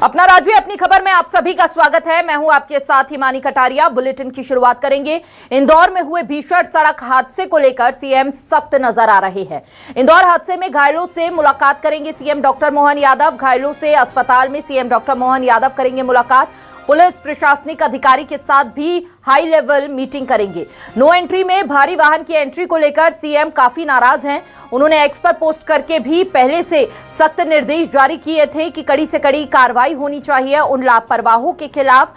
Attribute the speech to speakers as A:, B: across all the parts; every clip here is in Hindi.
A: अपना राज्य अपनी खबर में आप सभी का स्वागत है। मैं हूं आपके साथ हिमानी कटारिया। बुलेटिन की शुरुआत करेंगे। इंदौर में हुए भीषण सड़क हादसे को लेकर सीएम सख्त नजर आ रहे हैं। इंदौर हादसे में घायलों से मुलाकात करेंगे सीएम डॉक्टर मोहन यादव। घायलों से अस्पताल में सीएम डॉक्टर मोहन यादव करेंगे मुलाकात। पुलिस प्रशासनिक अधिकारी के साथ भी हाई लेवल मीटिंग करेंगे। नो एंट्री में भारी वाहन की एंट्री को लेकर सीएम काफी नाराज हैं। उन्होंने एक्स पर पोस्ट करके भी पहले से सख्त निर्देश जारी किए थे कि कड़ी से कड़ी कार्रवाई होनी चाहिए उन लापरवाहों के खिलाफ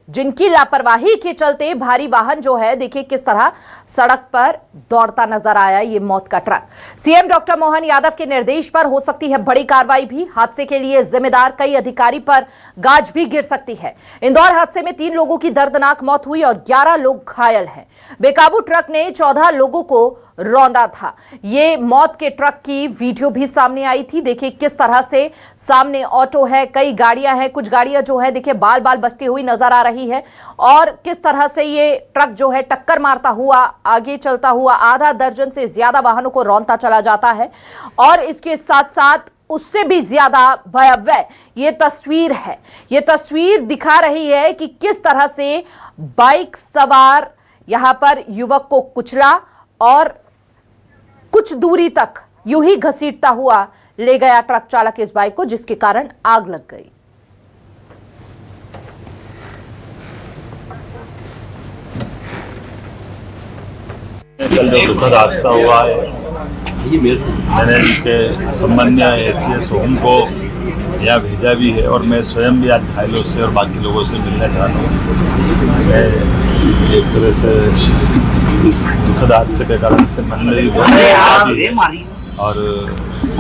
A: जिनकी लापरवाही के चलते भारी वाहन जो है देखिए किस तरह सड़क पर दौड़ता नजर आया ये मौत का truck. CM doctor Mohan Yadav के निर्देश पर हो सकती है बड़ी कार्रवाई भी। हादसे के लिए जिम्मेदार कई अधिकारी पर गाज भी गिर सकती है। इंदौर हादसे में 3 लोगों की दर्दनाक मौत हुई और 11 लोग घायल हैं। बेकाबू ट्रक ने 14 लोगों को रौंदा था। ये मौत के ट्रक की वीडियो भी सामने आई थी। देखिए किस तरह से सामने ऑटो है, कई गाड़ियां हैं, कुछ गाड़ियां जो है देखिए बाल बाल बचती हुई नजर आ रही है और किस तरह से ये ट्रक जो है टक्कर मारता हुआ आगे चलता हुआ आधा दर्जन से ज्यादा वाहनों को रौंदता चला जाता है। और इसके साथ साथ उससे भी ज्यादा भयावह ये तस्वीर है। ये तस्वीर दिखा रही है कि किस तरह से बाइक सवार यहां पर युवक को कुचला और कुछ दूरी तक यूं ही घसीटता हुआ ले गया ट्रक चालक इस बाइक को, जिसके कारण आग लग गई।
B: कल जो दुखद हादसा हुआ है मैंने इनके संबंध एसीएस होम को यहाँ भेजा भी है और मैं स्वयं भी आज घायलों से और बाकी लोगों से मिलने जा रहा हूँ। मैं एक तरह से इस दुखद हादसे के कारण से मन में भी और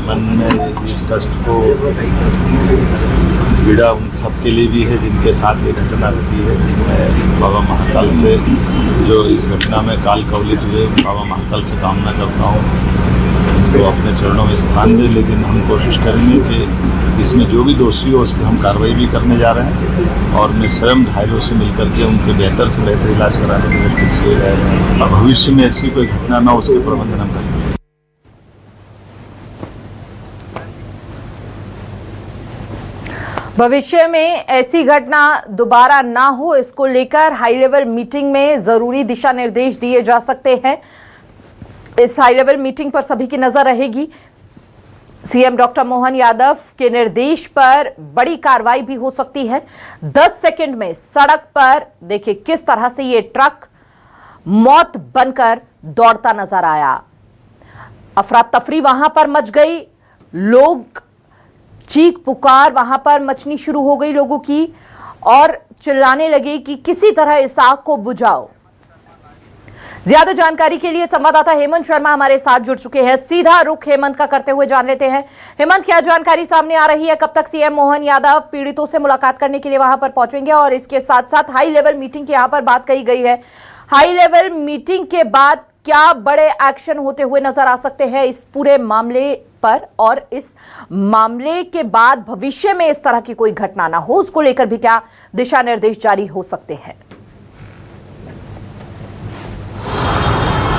B: मन में इस कष्ट को पीड़ा उन सबके लिए भी है जिनके साथ ये घटना घटी है। मैं बाबा महाकाल से जो इस घटना में काल कवलित हुए बाबा महाकाल से कामना करता हूँ तो अपने चरणों में स्थान दे। लेकिन हम कोशिश करेंगे कि इसमें जो भी दोषी हो उस पर हम कार्रवाई भी करने जा रहे हैं और मैं स्वयं घायलों से मिलकर के उनके बेहतर से बेहतर इलाज कराने के लिए और भविष्य में ऐसी कोई घटना ना उसके प्रबंधन हम करेंगे।
A: भविष्य में ऐसी घटना दोबारा ना हो इसको लेकर हाई लेवल मीटिंग में जरूरी दिशा निर्देश दिए जा सकते हैं। इस हाई लेवल मीटिंग पर सभी की नजर रहेगी। सीएम डॉक्टर मोहन यादव के निर्देश पर बड़ी कार्रवाई भी हो सकती है। 10 सेकंड में सड़क पर देखिए किस तरह से ये ट्रक मौत बनकर दौड़ता नजर आया। अफरा तफरी वहां पर मच गई। लोग चीख पुकार वहां पर मचनी शुरू हो गई लोगों की और चिल्लाने लगे कि किसी तरह इस आग को बुझाओ। ज्यादा जानकारी के लिए संवाददाता हेमंत शर्मा हमारे साथ जुड़ चुके हैं। सीधा रुख हेमंत का करते हुए जान लेते हैं। हेमंत, क्या जानकारी सामने आ रही है? कब तक सीएम मोहन यादव पीड़ितों से मुलाकात करने के लिए वहां पर पहुंचेंगे और इसके साथ साथ हाई लेवल मीटिंग की यहां पर बात कही गई है। हाई लेवल मीटिंग के बाद क्या बड़े एक्शन होते हुए नजर आ सकते हैं इस पूरे मामले पर और इस मामले के बाद भविष्य में इस तरह की कोई घटना ना हो उसको लेकर भी क्या दिशा निर्देश जारी हो सकते हैं?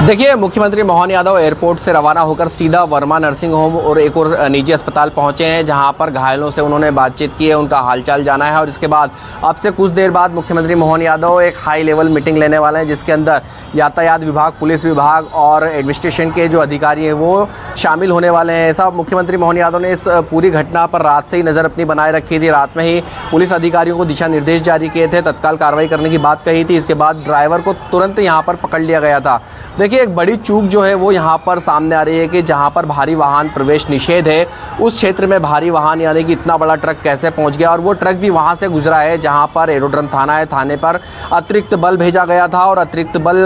C: देखिए, मुख्यमंत्री मोहन यादव एयरपोर्ट से रवाना होकर सीधा वर्मा नर्सिंग होम और एक और निजी अस्पताल पहुंचे हैं, जहां पर घायलों से उन्होंने बातचीत की है, उनका हालचाल जाना है और इसके बाद अब से कुछ देर बाद मुख्यमंत्री मोहन यादव एक हाई लेवल मीटिंग लेने वाले हैं, जिसके अंदर यातायात विभाग, पुलिस विभाग और एडमिनिस्ट्रेशन के जो अधिकारी हैं वो शामिल होने वाले हैं। ऐसा मुख्यमंत्री मोहन यादव ने इस पूरी घटना पर रात से ही नज़र अपनी बनाए रखी थी। रात में ही पुलिस अधिकारियों को दिशा निर्देश जारी किए थे, तत्काल कार्रवाई करने की बात कही थी। इसके बाद ड्राइवर को तुरंत यहाँ पर पकड़ लिया गया था। देखिए, एक बड़ी चूक जो है वो यहाँ पर सामने आ रही है कि जहाँ पर भारी वाहन प्रवेश निषेध है उस क्षेत्र में भारी वाहन यानी कि इतना बड़ा ट्रक कैसे पहुँच गया, और वो ट्रक भी वहाँ से गुजरा है जहाँ पर एरोड्रम थाना है। थाने पर अतिरिक्त बल भेजा गया था और अतिरिक्त बल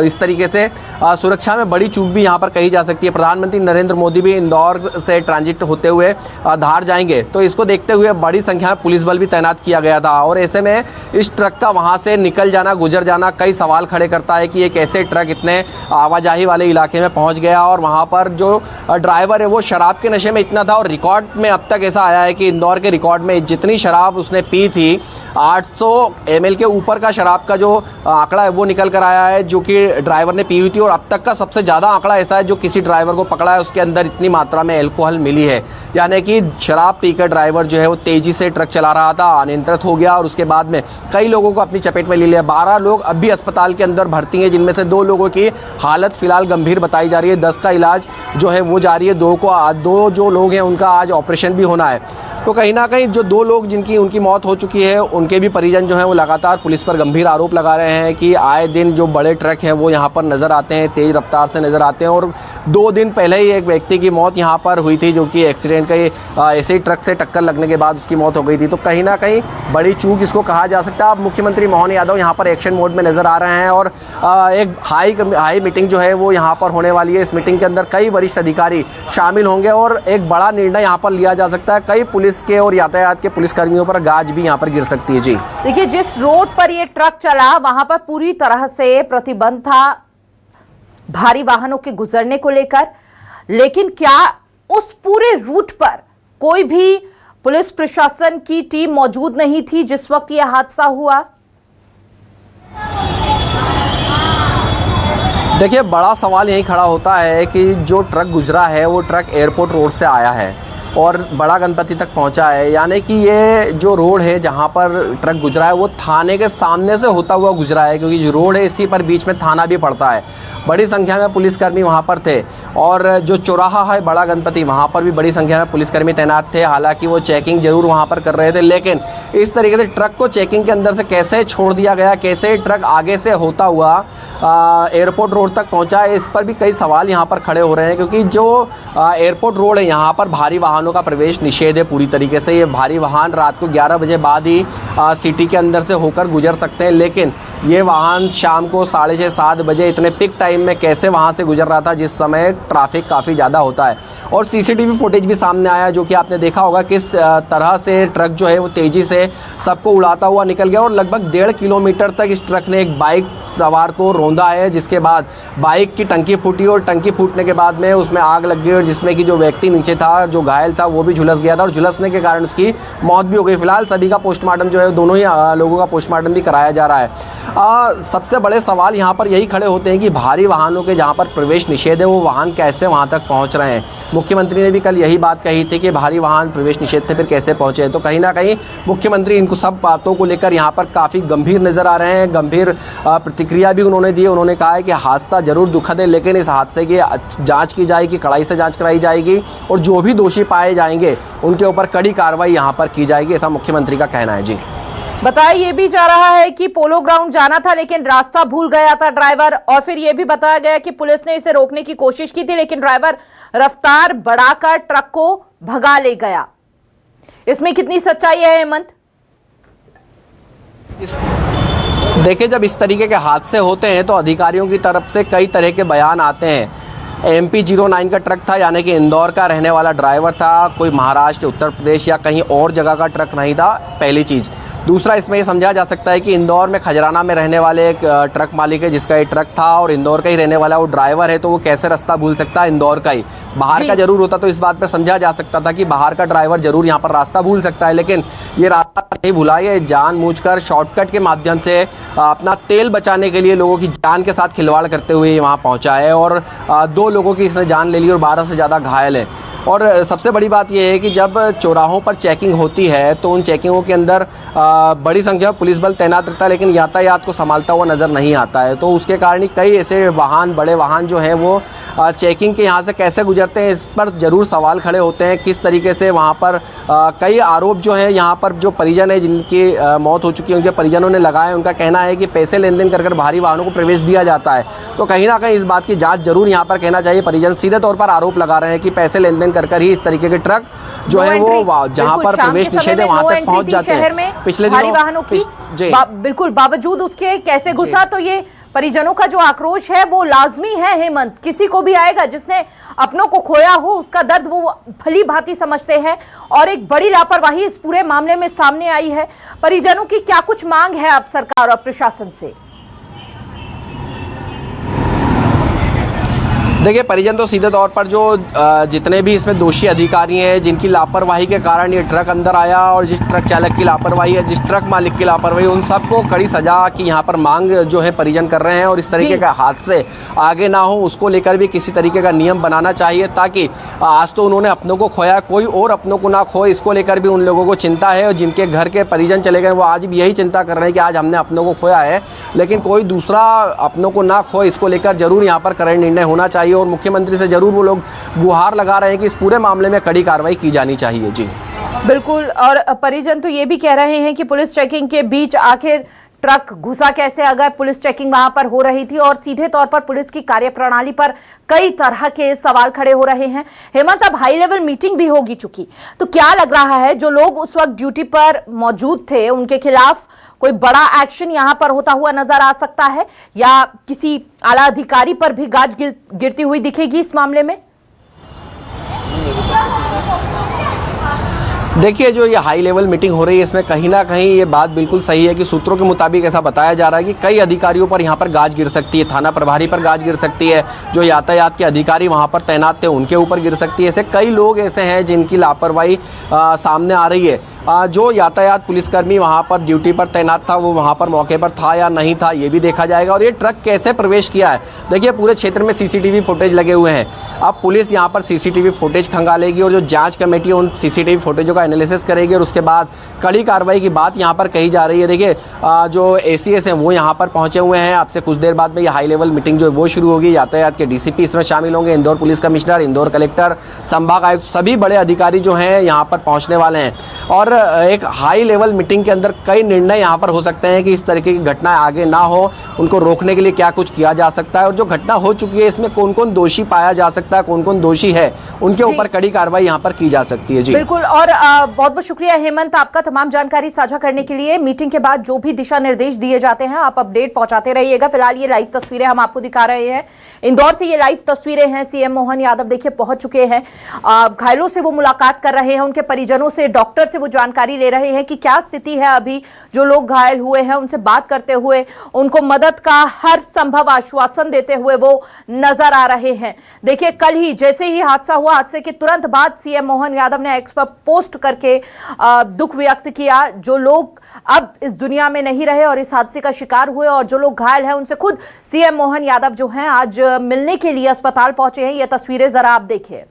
C: इस तरीके से सुरक्षा में बड़ी चूक भी यहाँ पर कही जा सकती है। प्रधानमंत्री नरेंद्र मोदी भी इंदौर से ट्रांजिट होते हुए धार जाएंगे, तो इसको देखते हुए बड़ी संख्या में पुलिस बल भी तैनात किया गया था और ऐसे में इस ट्रक का वहाँ से निकल जाना, गुजर जाना कई सवाल खड़े करता है कि एक ऐसे ट्रक कितने आवाजाही वाले इलाके में पहुंच गया और वहां पर जो ड्राइवर है वो शराब के नशे में इतना था। और रिकॉर्ड में अब तक ऐसा आया है कि इंदौर के रिकॉर्ड में जितनी शराब उसने पी थी 800 ml के ऊपर का शराब का जो आंकड़ा है वो निकल कर आया है, जो कि ड्राइवर ने पी हुई थी। और अब तक का सबसे ज़्यादा आंकड़ा ऐसा है जो किसी ड्राइवर को पकड़ा है उसके अंदर इतनी मात्रा में अल्कोहल मिली है। यानी कि शराब पीकर ड्राइवर जो है वो तेज़ी से ट्रक चला रहा था, अनियंत्रित हो गया और उसके बाद में कई लोगों को अपनी चपेट में ले लिया। 12 लोग अब भी अस्पताल के अंदर भर्ती हैं, जिनमें से 2 लोगों की हालत फिलहाल गंभीर बताई जा रही है। 10 का इलाज जो है वो जारी है। 2 जो लोग हैं उनका आज ऑपरेशन भी होना है। तो कहीं ना कहीं जो 2 लोग उनकी मौत हो चुकी है उनके भी परिजन जो हैं वो लगातार पुलिस पर गंभीर आरोप लगा रहे हैं कि आए दिन जो बड़े ट्रक हैं वो यहाँ पर नज़र आते हैं, तेज़ रफ्तार से नज़र आते हैं। और 2 दिन पहले ही एक व्यक्ति की मौत यहाँ पर हुई थी, जो कि एक्सीडेंट का ऐसे ही ट्रक से टक्कर लगने के बाद उसकी मौत हो गई थी। तो कहीं ना कहीं बड़ी चूक इसको कहा जा सकता है। अब मुख्यमंत्री मोहन यादव यहाँ पर एक्शन मोड में नज़र आ रहे हैं और एक हाई मीटिंग जो है वो यहाँ पर होने वाली है। इस मीटिंग के अंदर कई वरिष्ठ अधिकारी शामिल होंगे और एक बड़ा निर्णय यहाँ पर लिया जा सकता है। कई पुलिस के और यातायात के पुलिसकर्मियों पर गाज भी यहाँ पर गिर सकती है। जी
A: देखिए, जिस रोड पर ये ट्रक चला वहां पर पूरी तरह से प्रतिबंध था भारी वाहनों के गुजरने को लेकर, लेकिन क्या उस पूरे रूट पर कोई भी पुलिस प्रशासन की टीम मौजूद नहीं थी जिस वक्त यह हादसा हुआ?
C: देखिए, बड़ा सवाल यही खड़ा होता है कि जो ट्रक गुजरा है वो ट्रक एयरपोर्ट रोड से आया है और बड़ा गणपति तक पहुंचा है। यानी कि ये जो रोड है जहां पर ट्रक गुजरा है वो थाने के सामने से होता हुआ गुजरा है, क्योंकि जो रोड है इसी पर बीच में थाना भी पड़ता है। बड़ी संख्या में पुलिसकर्मी वहां पर थे और जो चौराहा है बड़ा गणपति वहां पर भी बड़ी संख्या में पुलिसकर्मी तैनात थे। हालांकि वो चेकिंग जरूर वहां पर कर रहे थे, लेकिन इस तरीके से ट्रक को चेकिंग के अंदर से कैसे छोड़ दिया गया, कैसे ट्रक आगे से होता हुआ एयरपोर्ट रोड तक पहुंचा है, इस पर भी कई सवाल यहाँ पर खड़े हो रहे हैं। क्योंकि जो एयरपोर्ट रोड है यहाँ पर भारी वाहनों का प्रवेश निषेध है पूरी तरीके से। ये भारी वाहन रात को 11 बजे बाद ही सिटी के अंदर से होकर गुजर सकते हैं, लेकिन ये वाहन शाम को 6:30-7 बजे इतने पिक टाइम में कैसे वहाँ से गुजर रहा था जिस समय ट्रैफिक काफ़ी ज़्यादा होता है। और सीसीटीवी फुटेज भी सामने आया, जो कि आपने देखा होगा किस तरह से ट्रक जो है वो तेज़ी से सबको उड़ाता हुआ निकल गया और लगभग 1.5 किलोमीटर तक इस ट्रक ने एक बाइक सवार को रौंदा है, जिसके बाद बाइक की टंकी फूटी और टंकी फूटने के बाद में उसमें आग लग गई और जिसमें कि जो व्यक्ति नीचे था, जो घायल था, वो भी झुलस गया था और झुलसने के कारण उसकी मौत भी हो गई। फिलहाल सभी का पोस्टमार्टम जो है, दोनों ही लोगों का पोस्टमार्टम भी कराया जा रहा है। सबसे बड़े सवाल यहाँ पर यही खड़े होते हैं कि भारी वाहनों के जहाँ पर प्रवेश निषेध है वो वाहन कैसे वहाँ तक पहुँच रहे हैं। मुख्यमंत्री ने भी कल यही बात कही थी कि भारी वाहन प्रवेश निषेध थे, फिर कैसे पहुँचे। तो कहीं ना कहीं मुख्यमंत्री इनको सब बातों को लेकर यहाँ पर काफ़ी गंभीर नज़र आ रहे हैं। गंभीर प्रतिक्रिया भी उन्होंने दी। उन्होंने कहा है कि हादसा जरूर दुखद है, लेकिन इस हादसे की जाँच की जाएगी, कड़ाई से जाँच कराई जाएगी और जो भी दोषी पाए जाएंगे उनके ऊपर कड़ी कार्रवाई यहाँ पर की जाएगी, ऐसा मुख्यमंत्री का कहना है। जी
A: बताया ये भी जा रहा है कि पोलो ग्राउंड जाना था लेकिन रास्ता भूल गया था ड्राइवर, और फिर ये भी बताया गया कि पुलिस ने इसे रोकने की कोशिश की थी लेकिन ड्राइवर रफ्तार बढ़ाकर ट्रक को भगा ले गया। इसमें कितनी सच्चाई है हेमंत?
C: देखिए, जब इस तरीके के हादसे होते हैं तो अधिकारियों की तरफ से कई तरह के बयान आते हैं। MP09 का ट्रक था, यानी कि इंदौर का रहने वाला ड्राइवर था, कोई महाराष्ट्र, उत्तर प्रदेश या कहीं और जगह का ट्रक नहीं था, पहली चीज़। दूसरा, इसमें ये समझा जा सकता है कि इंदौर में खजराना में रहने वाले एक ट्रक मालिक है जिसका ये ट्रक था और इंदौर का ही रहने वाला वो ड्राइवर है, तो वो कैसे रास्ता भूल सकता है इंदौर का ही। बाहर का जरूर होता तो इस बात पर समझा जा सकता था कि बाहर का ड्राइवर जरूर यहाँ पर रास्ता भूल सकता है, लेकिन ये रास्ता नहीं भूला। ये जानबूझकर शॉर्टकट के माध्यम से अपना तेल बचाने के लिए लोगों की जान के साथ खिलवाड़ करते हुए वहाँ पहुँचा है और 2 लोगों की इसने जान ले ली और 12 से ज़्यादा घायल है। और सबसे बड़ी बात यह है कि जब चौराहों पर चेकिंग होती है तो उन चेकिंगों के अंदर बड़ी संख्या में पुलिस बल तैनात रहता है, लेकिन यातायात को संभालता हुआ नज़र नहीं आता है। तो उसके कारण ही कई ऐसे वाहन, बड़े वाहन जो हैं वो चेकिंग के यहाँ से कैसे गुजरते हैं, इस पर ज़रूर सवाल खड़े होते हैं। किस तरीके से वहाँ पर कई आरोप जो है यहाँ पर जो परिजन है जिनकी मौत हो चुकी है उनके परिजनों ने लगाए। उनका कहना है कि पैसे लेन देन कर भारी वाहनों को प्रवेश दिया जाता है। तो कहीं ना कहीं इस बात की जाँच जरूर यहाँ पर कहना चाहिए। परिजन सीधे तौर पर आरोप लगा रहे हैं कि पैसे लेन देन कर ही इस तरीके के ट्रक जो है वो जहां पर प्रवेश निषेध है वहां तक पहुंच जाते हैं। पिछले दिनों वाहनों की
A: बिल्कुल बावजूद उसके कैसे घुसा, तो ये परिजनों का जो आक्रोश है वो लाजमी है हेमंत। किसी को भी आएगा जिसने अपनों को खोया हो उसका दर्द वो भली भांति समझते हैं और एक बड़ी लापरवाही इस पूरे मामले में सामने आई है। परिजनों की क्या कुछ मांग है अब सरकार और प्रशासन से?
C: देखिए, परिजन तो सीधे तौर पर जो जितने भी इसमें दोषी अधिकारी हैं जिनकी लापरवाही के कारण ये ट्रक अंदर आया और जिस ट्रक चालक की लापरवाही है, जिस ट्रक मालिक की लापरवाही, उन सबको कड़ी सजा की यहाँ पर मांग जो है परिजन कर रहे हैं। और इस तरीके का हादसे आगे ना हो उसको लेकर भी किसी तरीके का नियम बनाना चाहिए, ताकि आज तो उन्होंने अपनों को खोया, कोई और अपनों को ना खोए, इसको लेकर भी उन लोगों को चिंता है। और जिनके घर के परिजन चले गए वो आज भी यही चिंता कर रहे हैं कि आज हमने अपनों को खोया है, लेकिन कोई दूसरा अपनों को ना खोए, इसको लेकर जरूर यहाँ पर कड़ा निर्णय होना चाहिए। और मुख्यमंत्री से जरूर वो लोग गुहार लगा रहे हैं कि इस पूरे मामले में कड़ी कार्रवाई की जानी चाहिए। जी
A: बिल्कुल। और परिजन तो ये भी कह रहे हैं कि पुलिस चेकिंग के बीच आखिर ट्रक घुसा कैसे, अगर पुलिस चेकिंग वहां पर हो रही थी, और सीधे तौर पर पुलिस की कार्यप्रणाली पर कई तरह के सवाल खड़े हो रहे हैं। हेमंत, अब हाई लेवल मीटिंग भी होगी चुकी, तो क्या लग रहा है जो लोग उस वक्त ड्यूटी पर मौजूद थे उनके खिलाफ कोई बड़ा एक्शन यहां पर होता हुआ नजर आ सकता है, या किसी आला अधिकारी पर भी गाज गिरती हुई दिखेगी इस मामले में?
C: देखिए, जो ये हाई लेवल मीटिंग हो रही है इसमें कहीं ना कहीं ये बात बिल्कुल सही है कि सूत्रों के मुताबिक ऐसा बताया जा रहा है कि कई अधिकारियों पर यहाँ पर गाज गिर सकती है, थाना प्रभारी पर गाज गिर सकती है, जो यातायात के अधिकारी वहाँ पर तैनात थे उनके ऊपर गिर सकती है। ऐसे कई लोग ऐसे हैं जिनकी लापरवाही सामने आ रही है। जो यातायात पुलिसकर्मी वहाँ पर ड्यूटी पर तैनात था वो वहाँ पर मौके पर था या नहीं था ये भी देखा जाएगा। और ये ट्रक कैसे प्रवेश किया है, देखिए पूरे क्षेत्र में सीसीटीवी फुटेज लगे हुए हैं। अब पुलिस यहाँ पर सीसीटीवी फुटेज खंगालेगी और जो जांच कमेटी उन सीसीटीवी फुटेजों का एनालिसिस करेगी और उसके बाद कड़ी कार्रवाई की बात यहाँ पर कही जा रही है। देखिए, जो एसीएस हैं वो यहाँ पर पहुँचे हुए हैं। आपसे कुछ देर बाद में ये हाई लेवल मीटिंग जो है वो शुरू होगी। यातायात के डीसीपी इसमें शामिल होंगे, Indore police commissioner, Indore collector, संभाग आयुक्त, सभी बड़े अधिकारी जो हैं यहाँ पर पहुँचने वाले हैं। और एक हाई लेवल मीटिंग के अंदर कई निर्णय यहाँ पर हो सकते हैं कि इस तरीके की घटनाएं आगे ना हो, उनको रोकने के लिए क्या कुछ किया जा सकता है, और जो घटना हो चुकी है इसमें कौन कौन दोषी पाया जा सकता है, कौन कौन दोषी है, उनके ऊपर कड़ी कार्रवाई यहाँ पर की जा सकती है। जी
A: बिल्कुल। और बहुत बहुत शुक्रिया हेमंत आपका तमाम जानकारी साझा करने के लिए। मीटिंग के बाद जो भी दिशा निर्देश दिए जाते हैं आप अपडेट पहुंचाते रहिएगा। फिलहाल ये लाइव तस्वीरें हम आपको दिखा रहे हैं, इंदौर से ये लाइव तस्वीरें हैं। सीएम मोहन यादव देखिए पहुंच चुके हैं, घायलों से वो मुलाकात कर रहे हैं, उनके परिजनों से, डॉक्टर से वो जानकारी ले रहे हैं कि क्या स्थिति है अभी। जो लोग घायल हुए हैं उनसे बात करते हुए उनको मदद का हर संभव आश्वासन देते हुए वो नजर आ रहे हैं। देखिए, कल ही जैसे ही हादसा हुआ, हादसे के तुरंत बाद सीएम मोहन यादव ने एक्स पर पोस्ट करके दुख व्यक्त किया। जो लोग अब इस दुनिया में नहीं रहे और इस हादसे का शिकार हुए और जो लोग घायल हैं उनसे खुद सीएम मोहन यादव जो हैं आज मिलने के लिए अस्पताल पहुंचे हैं। ये तस्वीरें जरा आप देखिए।